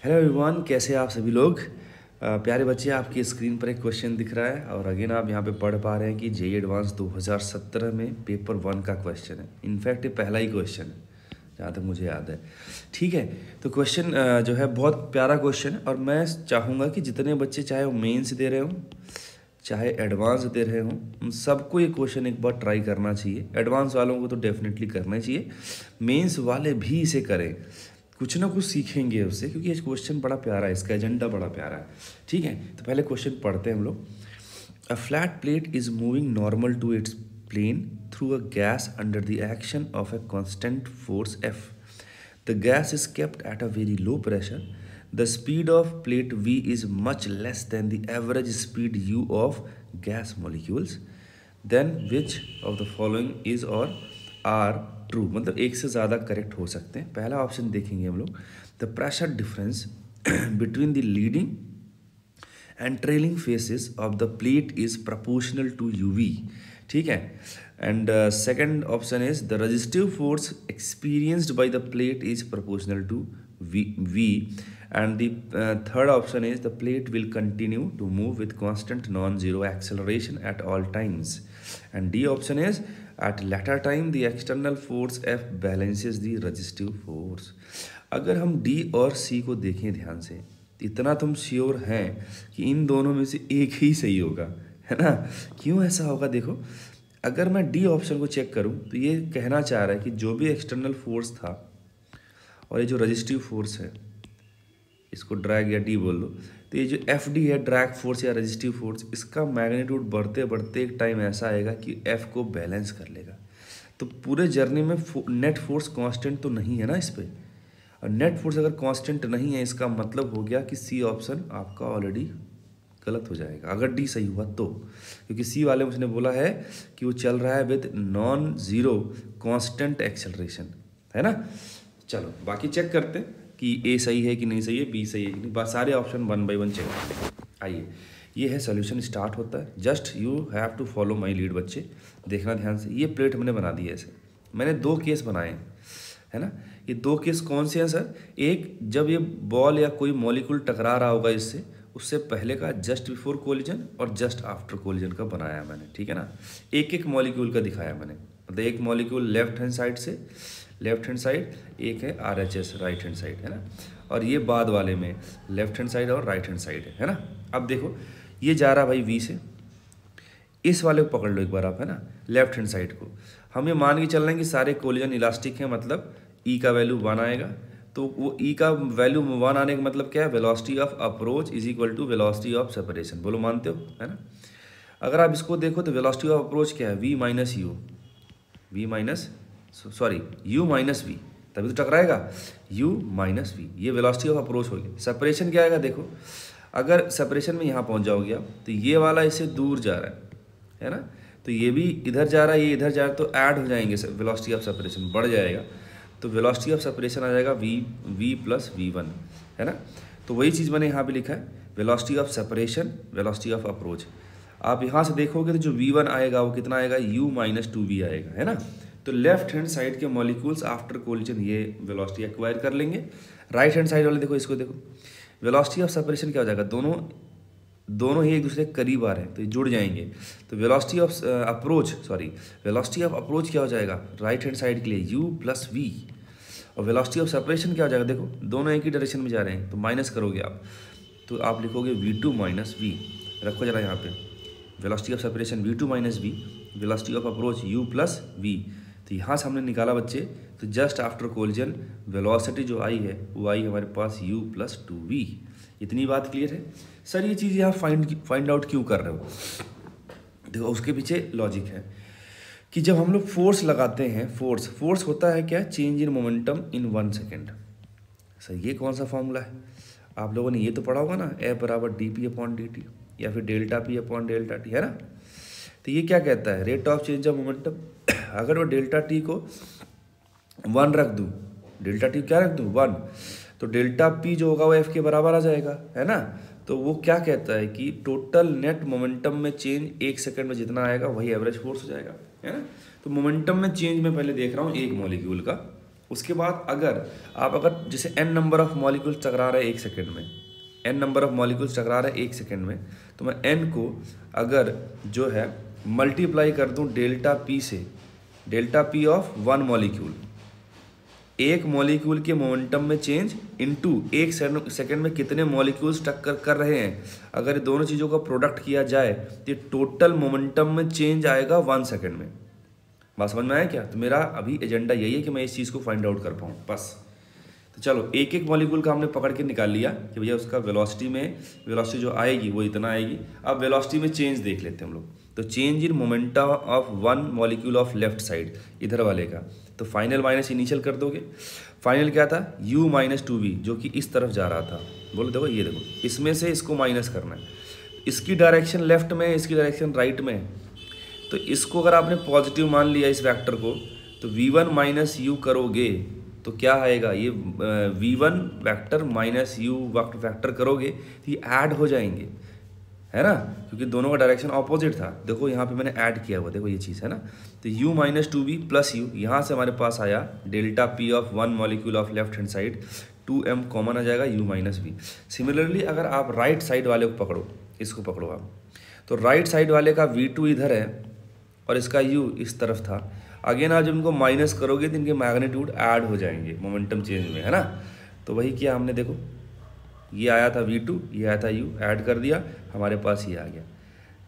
Hello everyone, कैसे हैं आप सभी लोग। प्यारे बच्चे, आपकी स्क्रीन पर एक क्वेश्चन दिख रहा है और अगेन आप यहाँ पे पढ़ पा रहे हैं कि जेईई एडवांस 2017 में पेपर 1 का क्वेश्चन है। इनफैक्ट ये पहला ही क्वेश्चन है जहाँ तक मुझे याद है। ठीक है, तो क्वेश्चन जो है बहुत प्यारा क्वेश्चन है और मैं चाहूँगा कि जितने बच्चे चाहे वो मेंस दे रहे हों चाहे एडवांस दे रहे हों, उन सबको ये क्वेश्चन एक बार ट्राई करना चाहिए। एडवांस वालों को तो डेफिनेटली करना ही चाहिए, मेंस वाले भी इसे करें, कुछ ना कुछ सीखेंगे उससे, क्योंकि ये क्वेश्चन बड़ा प्यारा है, इसका एजेंडा बड़ा प्यारा है। ठीक है, तो पहले क्वेश्चन पढ़ते हैं हम लोग। A flat plate is moving normal to its plane through a gas under the action of a constant force F. The gas is kept at a very low pressure. The speed of plate V is much less than the average speed U of gas molecules. Then which of the following is or are true? मतलब एक से ज़्यादा correct हो सकते हैं। पहला option देखेंगे हम लोग, the pressure difference between the leading and trailing faces of the plate is proportional to UV. ठीक है, and second option is the resistive force experienced by the plate is proportional to V, and the third option is the plate will continue to move with constant non-zero acceleration at all times, and D option is at latter time the external force F balances the resistive force. अगर हम D और C को देखें ध्यान से, इतना तुम sure हैं कि इन दोनों में से एक ही सही होगा, है ना। क्यों ऐसा होगा, देखो, अगर मैं डी ऑप्शन को चेक करूं तो ये कहना चाह रहा है कि जो भी एक्सटर्नल फोर्स था और ये जो रजिस्टिव फोर्स है, इसको ड्रैग या डी बोल लो, तो ये जो एफ डी है, ड्रैग फोर्स या रजिस्टिव फोर्स, इसका मैग्नीट्यूड बढ़ते बढ़ते एक टाइम ऐसा आएगा कि एफ को बैलेंस कर लेगा। तो पूरे जर्नी में नेट फोर्स कांस्टेंट तो नहीं है ना इस पर, और नेट फोर्स अगर कांस्टेंट नहीं है, इसका मतलब हो गया कि सी ऑप्शन आपका ऑलरेडी गलत हो जाएगा अगर डी सही हुआ तो, क्योंकि सी वाले में उसने बोला है कि वो चल रहा है with non zero constant acceleration, है ना। चलो बाकी चेक करते हैं कि ए सही है कि नहीं सही है, बी सही है कि नहीं, बस सारे ऑप्शन 1 बाय 1 चेक करते हैं। आइए, ये है सोल्यूशन स्टार्ट होता है। Just you have to follow my lead बच्चे, देखना ध्यान से। ये प्लेट हमने बना दी है ऐसे, मैंने 2 केस बनाए हैं, है ना। ये 2 केस कौन से हैं सर? एक, जब ये बॉल या कोई मॉलिक्यूल टकरा रहा होगा इससे, उससे पहले का जस्ट बिफोर कोलिजन और जस्ट आफ्टर कोलिजन का बनाया मैंने, ठीक है ना। एक एक मॉलिक्यूल का दिखाया मैंने, मतलब एक मॉलिक्यूल लेफ्ट हैंड साइड से, लेफ्ट हैंड साइड, एक है RHS राइट हैंड साइड, है ना। और ये बाद वाले में लेफ्ट हैंड साइड और राइट हैंड साइड है ना। अब देखो, ये जा रहा भाई V से, इस वाले को पकड़ लो एक बार आप, है ना, लेफ्ट हैंड साइड को। हम ये मान के चल रहे हैं कि सारे कोलिजन इलास्टिक हैं, मतलब E का वैल्यू 1 आएगा, तो वो E का वैल्यू 1 आने का मतलब क्या है? Velocity of approach is equal to velocity of separation. बोलो मानते हो, है ना। अगर आप इसको देखो तो वेलोसिटी ऑफ अप्रोच क्या है? V minus you, U minus V, तभी तो टकराएगा, U माइनस V, ये वेलोसिटी ऑफ अप्रोच हो गया। सेपरेशन क्या आएगा? देखो, अगर सेपरेशन में यहाँ पहुँच जाओगे आप, तो ये वाला इससे दूर जा रहा है ना, तो ये भी इधर जा रहा है, ये इधर जा रहा है, तो ऐड हो जाएंगे, वेलोसिटी ऑफ सेपरेशन बढ़ जाएगा, तो वेलोसिटी ऑफ सेपरेशन आ जाएगा V प्लस V1, है ना। तो वही चीज़ मैंने यहाँ पे लिखा है, velocity of separation, velocity of approach. आप यहाँ से देखोगे तो जो V1 आएगा वो कितना आएगा? U माइनस 2V आएगा, है ना। तो लेफ्ट हैंड साइड के मॉलिक्यूल्स आफ्टर कोलिजन ये वेलोसिटी एक्वायर कर लेंगे। राइट हैंड साइड वाले देखो, इसको देखो, वेलोसिटी ऑफ सेपरेशन क्या हो जाएगा? दोनों ही एक दूसरे के करीब आ रहे हैं तो ये जुड़ जाएंगे, तो velocity of velocity of approach क्या हो जाएगा राइट हैंड साइड के लिए? U plus V। और वेलोसिटी ऑफ सेपरेशन क्या हो जाएगा? देखो, दोनों एक ही डायरेक्शन में जा रहे हैं, तो माइनस करोगे आप, तो आप लिखोगे V2 माइनस V। रखो जरा यहाँ पे, velocity of separation V2 minus V, velocity of approach U plus V। तो यहाँ से हमने निकाला बच्चे, तो जस्ट आफ्टर कोलिजन वेलोसिटी जो आई है वो आई हमारे पास U प्लस 2V। इतनी बात क्लियर है सर? ये चीज़ यहाँ फाइंड आउट क्यों कर रहे हो? देखो, उसके पीछे लॉजिक है कि जब हम लोग फोर्स लगाते हैं, फोर्स होता है क्या? Change in momentum in 1 second. Sir ये कौन सा फॉर्मूला है? आप लोगों ने ये तो पढ़ा होगा ना, F बराबर dP/dt या फिर डेल्टा P/ΔT, है ना। तो ये क्या कहता है? Rate of change of momentum. अगर वो डेल्टा टी को 1 रख दूँ, डेल्टा टी क्या रख दूँ? 1, तो डेल्टा पी जो होगा वो F के बराबर आ जाएगा, है ना। तो वो क्या कहता है कि टोटल नेट मोमेंटम में चेंज 1 सेकंड में जितना आएगा वही एवरेज फोर्स हो जाएगा, है ना। तो मोमेंटम में चेंज मैं पहले देख रहा हूँ एक मॉलिक्यूल का, उसके बाद अगर जैसे n नंबर ऑफ मॉलिक्यूल्स टकरा रहे हैं 1 सेकेंड में, n नंबर ऑफ मॉलिक्यूल्स टकरा रहे हैं 1 सेकेंड में, तो मैं n को अगर जो है मल्टीप्लाई कर दूं डेल्टा p से, डेल्टा p ऑफ 1 मॉलिक्यूल, एक मॉलिक्यूल के मोमेंटम में चेंज इनटू 1 सेकेंड में कितने मॉलिक्यूल्स टक्कर कर रहे हैं, अगर ये दोनों चीज़ों का प्रोडक्ट किया जाए तो टोटल मोमेंटम में चेंज आएगा 1 सेकेंड में। बात समझ में आया क्या? तो मेरा अभी एजेंडा यही है कि मैं इस चीज़ को फाइंड आउट कर पाऊँ बस। तो चलो एक एक मॉलिक्यूल का हमने पकड़ के निकाल लिया कि भैया उसका वेलोसिटी जो आएगी वो इतना आएगी। अब वेलोसिटी में चेंज देख लेते हैं हम लोग। तो change in momentum of 1 molecule of left side, इधर वाले का, तो फाइनल माइनस इनिशियल कर दोगे। फाइनल क्या था? u माइनस 2v, जो कि इस तरफ जा रहा था। बोलो देखो, ये देखो, इसमें से इसको माइनस करना है, इसकी डायरेक्शन लेफ्ट में है, इसकी डायरेक्शन राइट में है। तो इसको अगर आपने पॉजिटिव मान लिया इस वेक्टर को, तो v1 माइनस यू करोगे तो क्या आएगा? ये v1 vector minus you vector करोगे तो ये ऐड हो जाएंगे, है ना, क्योंकि दोनों का डायरेक्शन ऑपोजिट था। देखो यहाँ पे मैंने ऐड किया हुआ, देखो ये चीज़ है ना। तो u minus 2v plus you, यहाँ से हमारे पास आया delta p of 1 molecule of left hand side, 2m common आ जाएगा, u माइनस v। सिमिलरली अगर आप राइट साइड वाले को पकड़ो, इसको पकड़ो आप, तो राइट साइड वाले का v2 इधर है और इसका u इस तरफ था। अगेन आप जब इनको माइनस करोगे तो इनके मैग्नीट्यूड ऐड हो जाएंगे मोमेंटम चेंज में, है ना। तो वही किया हमने, देखो ये आया था v2, ये आया था u, ऐड कर दिया, हमारे पास ये आ गया।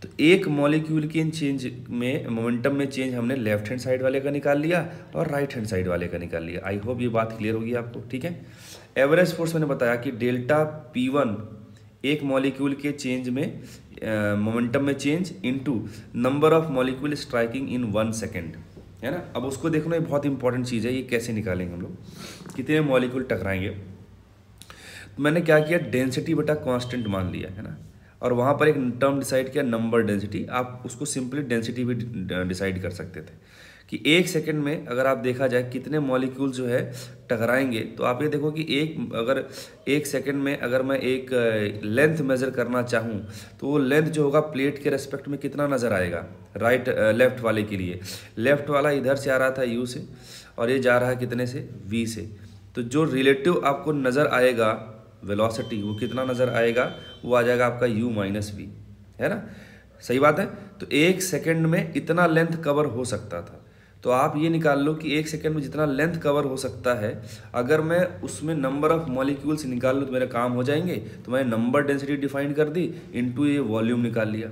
तो एक मॉलिक्यूल के चेंज में मोमेंटम में चेंज हमने लेफ्ट हैंड साइड वाले का निकाल लिया और राइट हैंड साइड वाले का निकाल लिया। आई होप ये बात क्लियर होगी आपको, ठीक है। एवरेज फोर्स मैंने बताया कि डेल्टा p1 एक मॉलिक्यूल के चेंज में मोमेंटम में change into number of molecule striking in 1 second, है ना। अब उसको देखना, ये बहुत इंपॉर्टेंट चीज़ है, ये कैसे निकालेंगे हम लोग, कितने मॉलिक्यूल टकराएंगे। तो मैंने क्या किया, डेंसिटी बटा कांस्टेंट मान लिया, है ना, और वहाँ पर एक टर्म डिसाइड किया नंबर डेंसिटी। आप उसको सिंपली डेंसिटी भी डिसाइड कर सकते थे कि 1 सेकेंड में अगर आप देखा जाए कितने मॉलिक्यूल जो है टकराएंगे। तो आप ये देखो कि अगर 1 सेकेंड में अगर मैं एक लेंथ मेज़र करना चाहूँ तो वो लेंथ जो होगा प्लेट के रेस्पेक्ट में कितना नज़र आएगा, लेफ्ट वाले के लिए। लेफ्ट वाला इधर से आ रहा था u से और ये जा रहा है कितने से, v से। तो जो रिलेटिव आपको नज़र आएगा वेलोसिटी, वो कितना नज़र आएगा, वो आ जाएगा आपका u माइनस वी, है ना। सही बात है। तो 1 सेकेंड में इतना लेंथ कवर हो सकता था। तो आप ये निकाल लो कि 1 सेकेंड में जितना लेंथ कवर हो सकता है, अगर मैं उसमें नंबर ऑफ मॉलिक्यूल्स निकाल लूँ तो मेरे काम हो जाएंगे। तो मैंने नंबर डेंसिटी डिफाइन कर दी, इनटू ये वॉल्यूम निकाल लिया,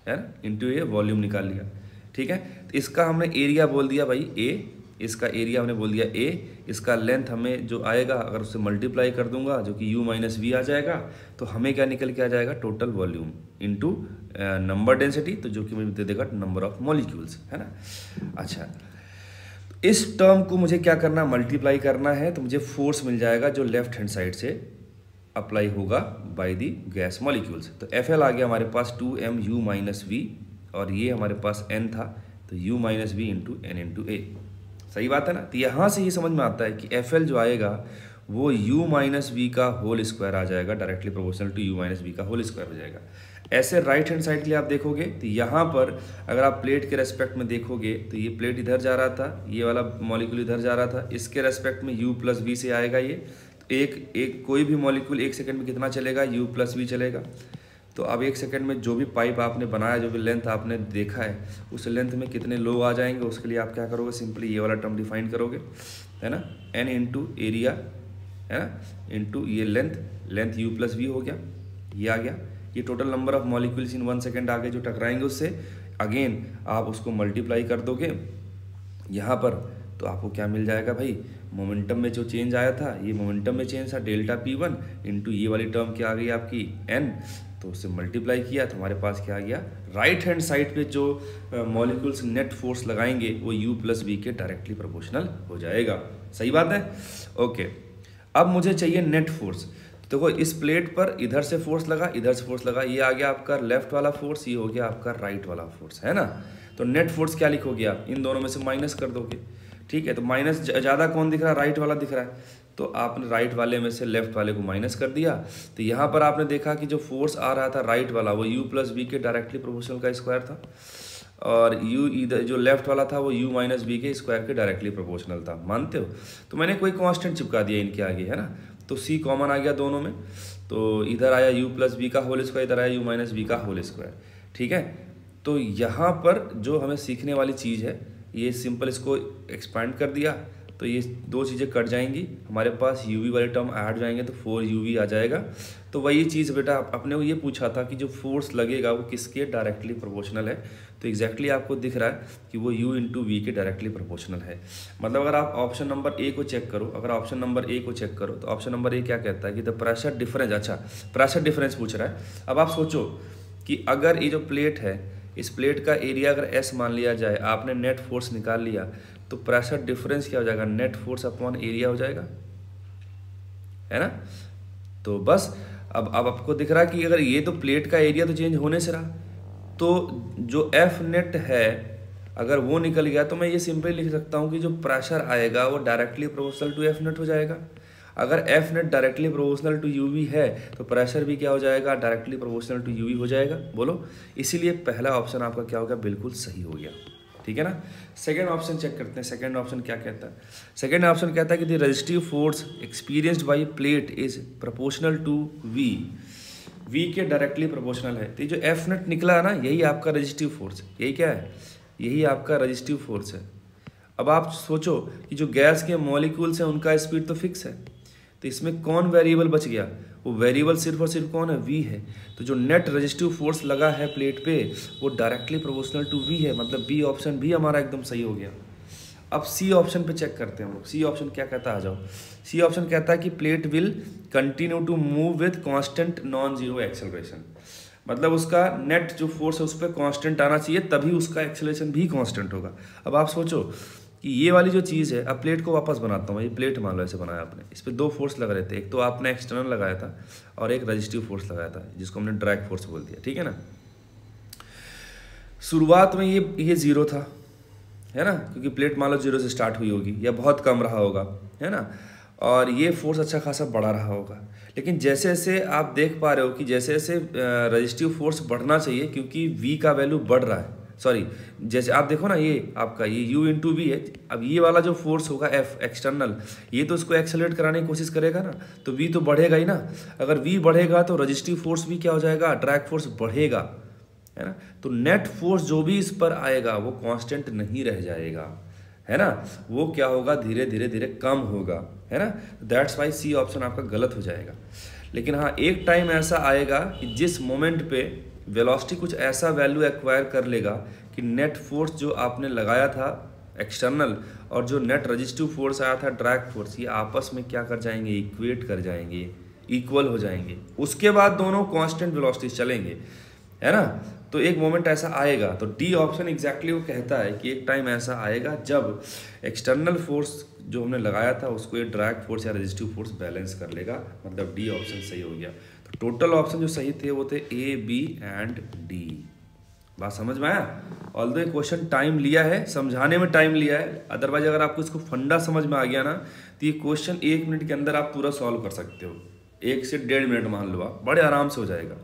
है ना, इनटू ये वॉल्यूम निकाल लिया, ठीक है। तो इसका हमने एरिया बोल दिया भाई a, इसका एरिया हमने बोल दिया a, इसका लेंथ हमें जो आएगा अगर उससे मल्टीप्लाई कर दूंगा जो कि u माइनस वी आ जाएगा, तो हमें क्या निकल के आ जाएगा, total volume into number density, तो जो कि मुझे दे देगा नंबर ऑफ मॉलिक्यूल्स, है ना। अच्छा, तो इस टर्म को मुझे क्या करना, मल्टीप्लाई करना है, तो मुझे फोर्स मिल जाएगा जो लेफ्ट हैंड साइड से अप्लाई होगा बाय द गैस मॉलिक्यूल्स। तो Fl आ गया हमारे पास 2m u माइनस वी, और ये हमारे पास n था, तो u minus V into N into A. सही बात है ना। तो यहाँ से ये समझ में आता है कि Fl जो आएगा वो u माइनस वी का होल स्क्वायर आ जाएगा, directly proportional to u minus V का होल स्क्वायर हो जाएगा। ऐसे राइट हैंड साइड के लिए आप देखोगे तो यहाँ पर अगर आप प्लेट के रेस्पेक्ट में देखोगे तो ये प्लेट इधर जा रहा था, ये वाला मॉलिक्यूल इधर जा रहा था, इसके रेस्पेक्ट में u प्लस वी से आएगा ये। तो एक कोई भी मॉलिक्यूल 1 सेकेंड में कितना चलेगा, u प्लस वी चलेगा। तो अब 1 सेकेंड में जो भी पाइप आपने बनाया, जो भी लेंथ आपने देखा है, उस लेंथ में कितने लोग आ जाएंगे, उसके लिए आप क्या करोगे, सिंपली ये वाला टर्म डिफाइन करोगे, है ना, n इंटू एरिया, है ना, इंटू ये लेंथ u प्लस वी हो गया, ये आ गया। ये total number of molecules in 1 second आगे जो टकराएंगे उससे। अगेन आप उसको मल्टीप्लाई कर दोगे यहाँ पर, तो आपको क्या मिल जाएगा भाई, मोमेंटम में जो चेंज आया था, ये मोमेंटम में चेंज था डेल्टा p1 इंटू ये वाली टर्म क्या आ गई आपकी n, तो उससे मल्टीप्लाई किया तो हमारे पास क्या आ गया, राइट हैंड साइड पे जो मॉलिक्यूल्स नेट फोर्स लगाएंगे वो u प्लस वी के डायरेक्टली प्रोपोर्शनल हो जाएगा। सही बात है, ओके। अब मुझे चाहिए नेट फोर्स। तो देखो इस प्लेट पर इधर से फोर्स लगा, इधर से फोर्स लगा, ये आ गया आपका लेफ्ट वाला फोर्स, ये हो गया आपका राइट वाला फोर्स, है ना। तो नेट फोर्स क्या लिखोगे आप, इन दोनों में से माइनस कर दोगे, ठीक है। तो माइनस ज़्यादा कौन दिख रहा है, राइट वाला दिख रहा है, तो आपने राइट वाले में से लेफ्ट वाले को माइनस कर दिया। तो यहाँ पर आपने देखा कि जो फोर्स आ रहा था राइट वाला वो u प्लस वी के डायरेक्टली प्रोपोर्शनल का स्क्वायर था। और u इधर जो लेफ्ट वाला था वो u माइनस बी के स्क्वायर के डायरेक्टली प्रोपोर्शनल था, मानते हो? तो मैंने कोई कांस्टेंट चिपका दिया इनके आगे, है ना, तो c कॉमन आ गया दोनों में, तो इधर आया u प्लस बी का होल स्क्वायर, इधर आया u माइनस बी का होल स्क्वायर, ठीक है। तो यहाँ पर जो हमें सीखने वाली चीज़ है, ये सिंपल इसको एक्सपांड कर दिया तो ये दो चीज़ें कट जाएंगी, हमारे पास u v वाले टर्म ऐड जाएंगे तो 4uv आ जाएगा। तो वही चीज़ बेटा अपने को ये पूछा था कि जो फोर्स लगेगा वो किसके डायरेक्टली प्रोपोर्शनल है, तो एग्जैक्टली आपको दिख रहा है कि वो u इंटू वी के डायरेक्टली प्रोपोर्शनल है। मतलब अगर आप ऑप्शन नंबर ए को चेक करो, अगर ऑप्शन नंबर ए को चेक करो तो ऑप्शन नंबर ए क्या कहता है कि द प्रेशर डिफरेंस, अच्छा प्रेशर डिफरेंस पूछ रहा है। अब आप सोचो कि अगर ये जो प्लेट है, इस प्लेट का एरिया अगर S मान लिया जाए, आपने नेट फोर्स निकाल लिया, तो प्रेशर डिफरेंस क्या हो जाएगा, नेट फोर्स अपॉन एरिया हो जाएगा, है ना। तो बस अब आपको दिख रहा है कि अगर ये तो प्लेट का एरिया तो चेंज होने से रहा, तो जो F नेट है अगर वो निकल गया तो मैं ये सिंपली लिख सकता हूँ कि जो प्रेशर आएगा वो directly proportional to F net हो जाएगा। अगर F net directly proportional to UV है तो प्रेशर भी क्या हो जाएगा, डायरेक्टली प्रोपोर्शनल टू UV हो जाएगा। बोलो, इसीलिए पहला ऑप्शन आपका क्या हो गया, बिल्कुल सही हो गया, ठीक है ना। सेकेंड ऑप्शन चेक करते हैं, सेकेंड ऑप्शन क्या कहता है। सेकेंड ऑप्शन कहता है कि the resistive force experienced by plate is proportional to V के डायरेक्टली प्रोपोर्शनल है। तो जो F नेट निकला है ना, यही आपका रेजिस्टिव फोर्स, यही क्या है, यही आपका रेजिस्टिव फोर्स है। अब आप सोचो कि जो गैस के मॉलिक्यूल्स हैं उनका स्पीड तो फिक्स है, तो इसमें कौन वेरिएबल बच गया, वो वेरिएबल सिर्फ और सिर्फ कौन है, V है। तो जो नेट रेजिस्टिव फोर्स लगा है प्लेट पे वो डायरेक्टली प्रोपोर्शनल टू V है, मतलब बी ऑप्शन भी हमारा एकदम सही हो गया। अब सी ऑप्शन पे चेक करते हैं हम लोग, सी ऑप्शन क्या कहता है, आ जाओ। सी ऑप्शन कहता है कि plate will continue to move with constant non zero acceleration, मतलब उसका नेट जो फोर्स है उस पर कांस्टेंट आना चाहिए, तभी उसका एक्सेलरेशन भी कांस्टेंट होगा। अब आप सोचो कि ये वाली जो चीज़ है, अब प्लेट को वापस बनाता हूँ, ये प्लेट मान लो ऐसे बनाया आपने, इस पर दो फोर्स लगा रहे थे, एक तो आपने एक्सटर्नल लगाया था और एक रजिस्टिव फोर्स लगाया था जिसको हमने ड्रैग फोर्स बोल दिया, ठीक है ना। शुरुआत में ये जीरो था, है ना, क्योंकि प्लेट मान लो जीरो से स्टार्ट हुई होगी या बहुत कम रहा होगा, है ना, और ये फोर्स अच्छा खासा बड़ा रहा होगा। लेकिन जैसे जैसे आप देख पा रहे हो कि जैसे जैसे रजिस्टिव फोर्स बढ़ना चाहिए, क्योंकि V का वैल्यू बढ़ रहा है, सॉरी जैसे आप देखो ना, ये आपका ये u इंटू वी है। अब ये वाला जो फोर्स होगा F एक्सटर्नल, ये तो इसको एक्सेलरेट कराने की कोशिश करेगा ना, तो V तो बढ़ेगा ही ना। अगर V बढ़ेगा तो रजिस्टिव फोर्स भी क्या हो जाएगा, ड्रैग फोर्स बढ़ेगा, है ना। तो नेट फोर्स जो भी इस पर आएगा वो कांस्टेंट नहीं रह जाएगा, है ना, वो क्या होगा, धीरे धीरे धीरे कम होगा, है ना। दैट्स वाई सी ऑप्शन आपका गलत हो जाएगा। लेकिन हाँ, एक टाइम ऐसा आएगा कि जिस मोमेंट पे वेलोसिटी कुछ ऐसा वैल्यू एक्वायर कर लेगा कि नेट फोर्स जो आपने लगाया था एक्सटर्नल और जो नेट रजिस्टिव फोर्स आया था ड्रैग फोर्स, ये आपस में क्या कर जाएंगे, इक्वेट कर जाएंगे, इक्वल हो जाएंगे। उसके बाद दोनों कांस्टेंट वेलोसिटी चलेंगे, है ना। तो एक मोमेंट ऐसा आएगा, तो डी ऑप्शन एग्जैक्टली वो कहता है कि एक टाइम ऐसा आएगा जब एक्सटर्नल फोर्स जो हमने लगाया था उसको ये ड्रैग फोर्स या रेजिस्टिव फोर्स बैलेंस कर लेगा, मतलब डी ऑप्शन सही हो गया। तो टोटल ऑप्शन जो सही थे वो थे ए, बी एंड डी। बात समझ में आया। ऑल्दो ये क्वेश्चन टाइम लिया है, समझाने में टाइम लिया है, अदरवाइज अगर आपको इसको फंडा समझ में आ गया ना तो ये क्वेश्चन 1 मिनट के अंदर आप पूरा सॉल्व कर सकते हो, 1 से 1.5 मिनट मान लो आप, बड़े आराम से हो जाएगा,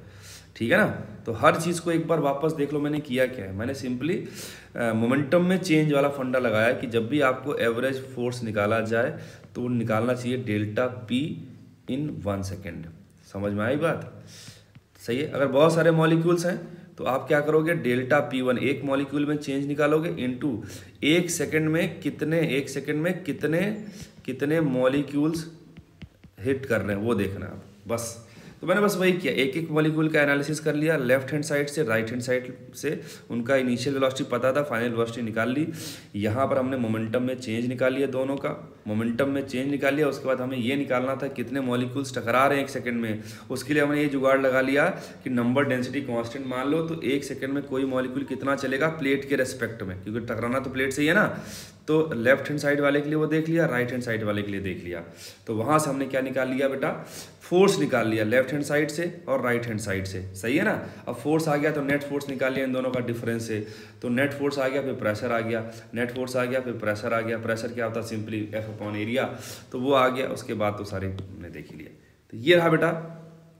ठीक है ना। तो हर चीज़ को एक बार वापस देख लो, मैंने किया क्या है, मैंने सिंपली मोमेंटम में चेंज वाला फंडा लगाया कि जब भी आपको एवरेज फोर्स निकाला जाए तो वो निकालना चाहिए डेल्टा पी इन 1 सेकेंड। समझ में आई बात, सही है। अगर बहुत सारे मॉलिक्यूल्स हैं तो आप क्या करोगे, डेल्टा P1 एक मॉलिक्यूल में चेंज निकालोगे इनटू 1 सेकेंड में कितने, 1 सेकेंड में कितने मॉलिक्यूल्स हिट कर रहे हैं वो देखना आप, बस। तो मैंने बस वही किया, एक एक मॉलिक्यूल का एनालिसिस कर लिया, लेफ्ट हैंड साइड से राइट हैंड साइड से, उनका इनिशियल वेलोसिटी पता था, फाइनल वेलोसिटी निकाल ली। यहाँ पर हमने मोमेंटम में चेंज निकाल लिया, दोनों का मोमेंटम में चेंज निकाल लिया। उसके बाद हमें ये निकालना था कितने मॉलिक्यूल्स टकरा रहे हैं 1 सेकंड में। उसके लिए हमने ये जुगाड़ लगा लिया कि नंबर डेंसिटी कांस्टेंट मान लो, तो 1 सेकंड में कोई मॉलिक्यूल कितना चलेगा प्लेट के रेस्पेक्ट में, क्योंकि टकराना तो प्लेट से ही है ना। तो लेफ्ट हैंड साइड वाले के लिए वो देख लिया, राइट हैंड साइड वाले के लिए देख लिया। तो वहाँ से हमने क्या निकाल लिया बेटा, फोर्स निकाल लिया लेफ्ट हैंड साइड से और राइट हैंड साइड से, सही है ना। अब फोर्स आ गया तो नेट फोर्स निकाल लिया इन दोनों का डिफरेंस से, तो नेट फोर्स आ गया, फिर प्रेशर आ गया, नेट फोर्स आ गया, फिर प्रेशर आ गया। प्रेशर क्या होता है, सिंपली F अपॉन एरिया, तो वो आ गया। उसके बाद तो सारे हमने देख ही लिया। तो ये रहा बेटा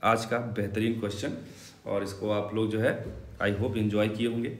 आज का बेहतरीन क्वेश्चन, और इसको आप लोग जो है आई होप एंजॉय किए होंगे।